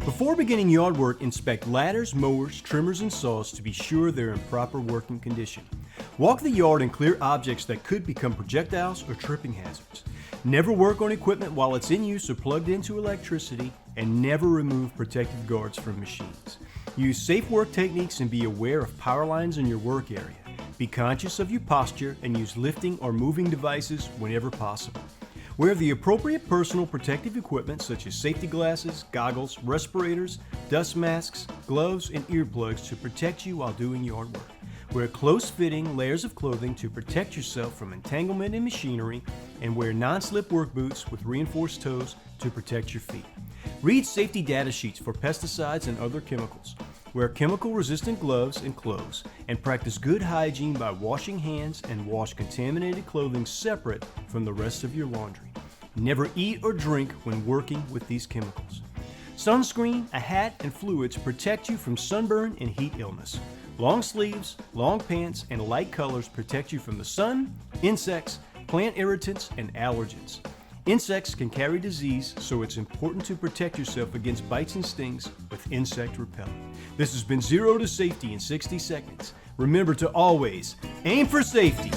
Before beginning yard work, inspect ladders, mowers, trimmers, and saws to be sure they're in proper working condition. Walk the yard and clear objects that could become projectiles or tripping hazards. Never work on equipment while it's in use or plugged into electricity, and never remove protective guards from machines. Use safe work techniques and be aware of power lines in your work area. Be conscious of your posture and use lifting or moving devices whenever possible. Wear the appropriate personal protective equipment such as safety glasses, goggles, respirators, dust masks, gloves, and earplugs to protect you while doing yard work. Wear close-fitting layers of clothing to protect yourself from entanglement in machinery, and wear non-slip work boots with reinforced toes to protect your feet. Read safety data sheets for pesticides and other chemicals. Wear chemical-resistant gloves and clothes, and practice good hygiene by washing hands and wash contaminated clothing separate from the rest of your laundry. Never eat or drink when working with these chemicals. Sunscreen, a hat, and fluids protect you from sunburn and heat illness. Long sleeves, long pants, and light colors protect you from the sun, insects, plant irritants, and allergens. Insects can carry disease, so it's important to protect yourself against bites and stings with insect repellent. This has been Zero to Safety in 60 Seconds. Remember to always aim for safety.